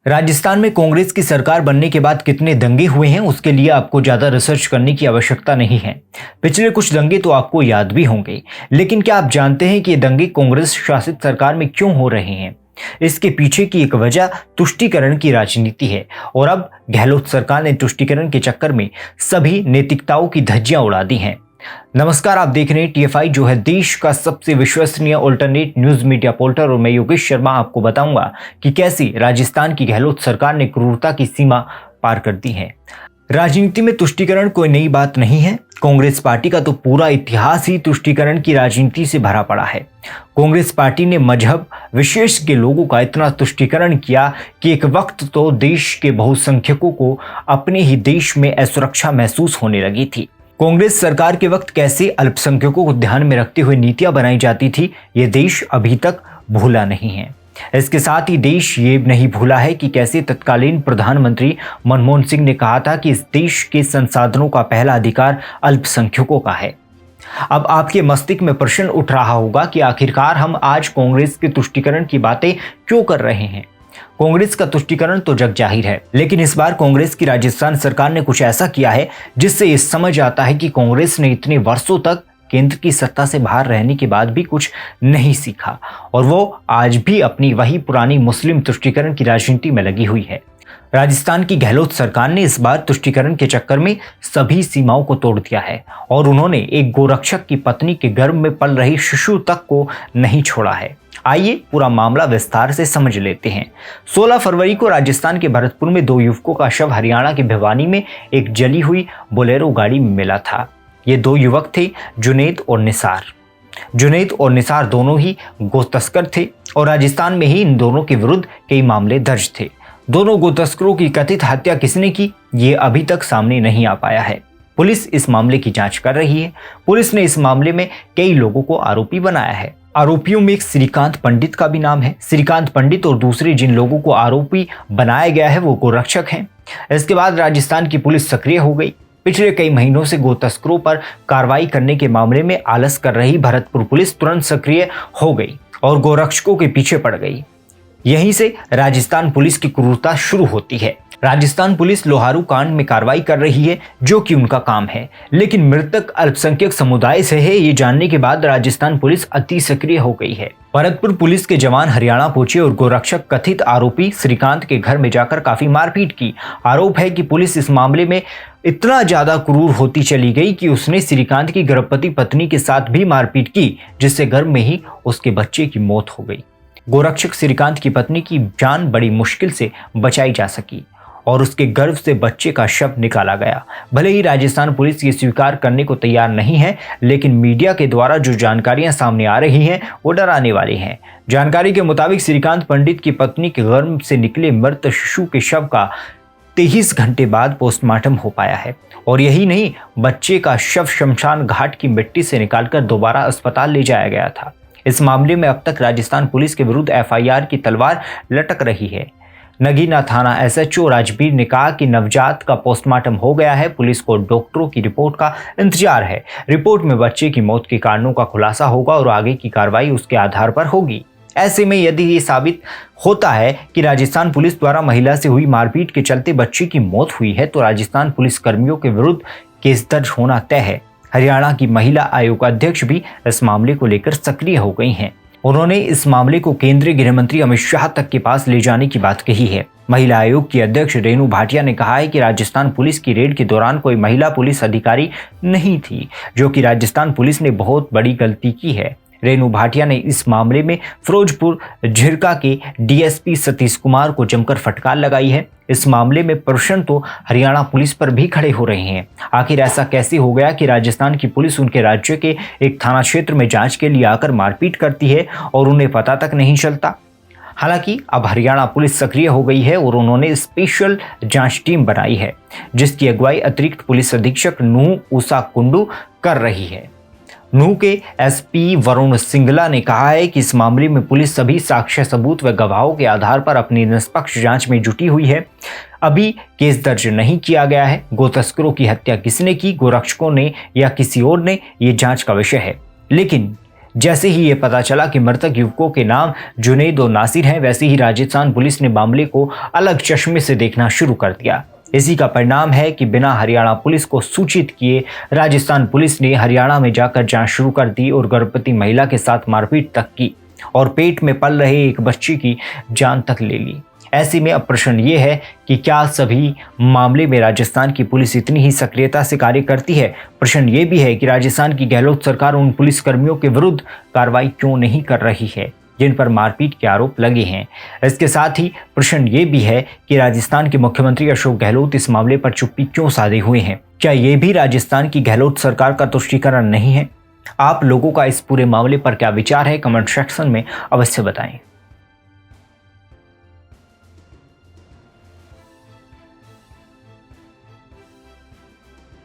राजस्थान में कांग्रेस की सरकार बनने के बाद कितने दंगे हुए हैं उसके लिए आपको ज्यादा रिसर्च करने की आवश्यकता नहीं है। पिछले कुछ दंगे तो आपको याद भी होंगे, लेकिन क्या आप जानते हैं कि ये दंगे कांग्रेस शासित सरकार में क्यों हो रहे हैं? इसके पीछे की एक वजह तुष्टीकरण की राजनीति है और अब गहलोत सरकार ने तुष्टीकरण के चक्कर में सभी नैतिकताओं की धज्जियां उड़ा दी हैं। नमस्कार, आप देख रहे हैं TFI, जो है देश का सबसे विश्वसनीय अल्टरनेट न्यूज मीडिया पोर्टल, और मैं योगेश शर्मा आपको बताऊंगा कि कैसी राजस्थान की गहलोत सरकार ने क्रूरता की सीमा पार कर दी है। राजनीति में तुष्टीकरण कोई नई बात नहीं है। कांग्रेस पार्टी का तो पूरा इतिहास ही तुष्टीकरण की राजनीति से भरा पड़ा है। कांग्रेस पार्टी ने मजहब विशेष के लोगों का इतना तुष्टीकरण किया कि एक वक्त तो देश के बहुसंख्यकों को अपने ही देश में असुरक्षा महसूस होने लगी थी। कांग्रेस सरकार के वक्त कैसे अल्पसंख्यकों को ध्यान में रखते हुए नीतियां बनाई जाती थी, ये देश अभी तक भूला नहीं है। इसके साथ ही देश ये नहीं भूला है कि कैसे तत्कालीन प्रधानमंत्री मनमोहन सिंह ने कहा था कि इस देश के संसाधनों का पहला अधिकार अल्पसंख्यकों का है। अब आपके मस्तिष्क में प्रश्न उठ रहा होगा कि आखिरकार हम आज कांग्रेस के तुष्टीकरण की बातें क्यों कर रहे हैं। कांग्रेस का तुष्टीकरण तो जग जाहिर है, लेकिन इस बार कांग्रेस की राजस्थान सरकार ने कुछ ऐसा किया है जिससे ये समझ आता है कि कांग्रेस ने इतने वर्षों तक केंद्र की सत्ता से बाहर रहने के बाद भी कुछ नहीं सीखा और वो आज भी अपनी वही पुरानी मुस्लिम तुष्टीकरण की राजनीति में लगी हुई है। राजस्थान की गहलोत सरकार ने इस बार तुष्टीकरण के चक्कर में सभी सीमाओं को तोड़ दिया है और उन्होंने एक गोरक्षक की पत्नी के गर्भ में पल रही शिशु तक को नहीं छोड़ा है। आइए पूरा मामला विस्तार से समझ लेते हैं। 16 फरवरी को राजस्थान के भरतपुर में दो युवकों का शव हरियाणा के भिवानी में एक जली हुई बोलेरो गाड़ी में मिला था। ये दो युवक थे जुनैद और निसार। जुनैद और निसार दोनों ही गोतस्कर थे और राजस्थान में ही इन दोनों के विरुद्ध कई मामले दर्ज थे। दोनों गोतस्करों की कथित हत्या किसने की, ये अभी तक सामने नहीं आ पाया है। पुलिस इस मामले की जांच कर रही है। पुलिस ने इस मामले में कई लोगों को आरोपी बनाया है। आरोपियों में एक श्रीकांत पंडित का भी नाम है। श्रीकांत पंडित और दूसरे जिन लोगों को आरोपी बनाया गया है वो गोरक्षक हैं। इसके बाद राजस्थान की पुलिस सक्रिय हो गई। पिछले कई महीनों से गोतस्करों पर कार्रवाई करने के मामले में आलस कर रही भरतपुर पुलिस तुरंत सक्रिय हो गई और गोरक्षकों के पीछे पड़ गई। यहीं से राजस्थान पुलिस की क्रूरता शुरू होती है। राजस्थान पुलिस लोहारू कांड में कार्रवाई कर रही है, जो कि उनका काम है, लेकिन मृतक अल्पसंख्यक समुदाय से है, ये जानने के बाद राजस्थान पुलिस अति सक्रिय हो गई है। भरतपुर पुलिस के जवान हरियाणा पहुंचे और गोरक्षक कथित आरोपी श्रीकांत के घर में जाकर काफी मारपीट की। आरोप है कि पुलिस इस मामले में इतना ज्यादा क्रूर होती चली गई कि उसने श्रीकांत की गर्भवती पत्नी के साथ भी मारपीट की, जिससे गर्भ में ही उसके बच्चे की मौत हो गई। गोरक्षक श्रीकांत की पत्नी की जान बड़ी मुश्किल से बचाई जा सकी और उसके गर्भ से बच्चे का शव निकाला गया। भले ही राजस्थान पुलिस ये स्वीकार करने को तैयार नहीं है, लेकिन मीडिया के द्वारा जो जानकारियां सामने आ रही हैं वो डराने वाली हैं। जानकारी के मुताबिक श्रीकांत पंडित की पत्नी के गर्भ से निकले मृत शिशु के शव का 23 घंटे बाद पोस्टमार्टम हो पाया है और यही नहीं, बच्चे का शव शमशान घाट की मिट्टी से निकालकर दोबारा अस्पताल ले जाया गया था। इस मामले में अब तक राजस्थान पुलिस के विरुद्ध FIR की तलवार लटक रही है। नगीना थाना SHO राजबीर ने कहा कि नवजात का पोस्टमार्टम हो गया है। पुलिस को डॉक्टरों की रिपोर्ट का इंतजार है। रिपोर्ट में बच्चे की मौत के कारणों का खुलासा होगा और आगे की कार्रवाई उसके आधार पर होगी। ऐसे में यदि ये साबित होता है कि राजस्थान पुलिस द्वारा महिला से हुई मारपीट के चलते बच्चे की मौत हुई है, तो राजस्थान पुलिस कर्मियों के विरुद्ध केस दर्ज होना तय है। हरियाणा की महिला आयोग अध्यक्ष भी इस मामले को लेकर सक्रिय हो गई हैं। उन्होंने इस मामले को केंद्रीय गृह मंत्री अमित शाह तक के पास ले जाने की बात कही है। महिला आयोग की अध्यक्ष रेणु भाटिया ने कहा है कि राजस्थान पुलिस की रेड के दौरान कोई महिला पुलिस अधिकारी नहीं थी, जो कि राजस्थान पुलिस ने बहुत बड़ी गलती की है। रेणु भाटिया ने इस मामले में फिरोजपुर झिरका के DSP सतीश कुमार को जमकर फटकार लगाई है। इस मामले में प्रश्न तो हरियाणा पुलिस पर भी खड़े हो रहे हैं। आखिर ऐसा कैसे हो गया कि राजस्थान की पुलिस उनके राज्य के एक थाना क्षेत्र में जांच के लिए आकर मारपीट करती है और उन्हें पता तक नहीं चलता। हालांकि अब हरियाणा पुलिस सक्रिय हो गई है और उन्होंने स्पेशल जांच टीम बनाई है, जिसकी अगुवाई अतिरिक्त पुलिस अधीक्षक नूह उषा कुंडू कर रही है। नूह के SP वरुण सिंगला ने कहा है कि इस मामले में पुलिस सभी साक्ष्य सबूत व गवाहों के आधार पर अपनी निष्पक्ष जांच में जुटी हुई है। अभी केस दर्ज नहीं किया गया है। गोतस्करों की हत्या किसने की, गोरक्षकों ने या किसी और ने, ये जांच का विषय है। लेकिन जैसे ही ये पता चला कि मृतक युवकों के नाम जुनैद और नासिर हैं, वैसे ही राजस्थान पुलिस ने मामले को अलग चश्मे से देखना शुरू कर दिया। इसी का परिणाम है कि बिना हरियाणा पुलिस को सूचित किए राजस्थान पुलिस ने हरियाणा में जाकर जांच शुरू कर दी और गर्भवती महिला के साथ मारपीट तक की और पेट में पल रहे एक बच्चे की जान तक ले ली। ऐसे में अब प्रश्न ये है कि क्या सभी मामले में राजस्थान की पुलिस इतनी ही सक्रियता से कार्य करती है? प्रश्न ये भी है कि राजस्थान की गहलोत सरकार उन पुलिसकर्मियों के विरुद्ध कार्रवाई क्यों नहीं कर रही है जिन पर मारपीट के आरोप लगे हैं। इसके साथ ही प्रश्न ये भी है कि राजस्थान के मुख्यमंत्री अशोक गहलोत इस मामले पर चुप्पी क्यों साधे हुए हैं? क्या ये भी राजस्थान की गहलोत सरकार का तुष्टीकरण नहीं है? आप लोगों का इस पूरे मामले पर क्या विचार है? कमेंट सेक्शन में अवश्य बताएं।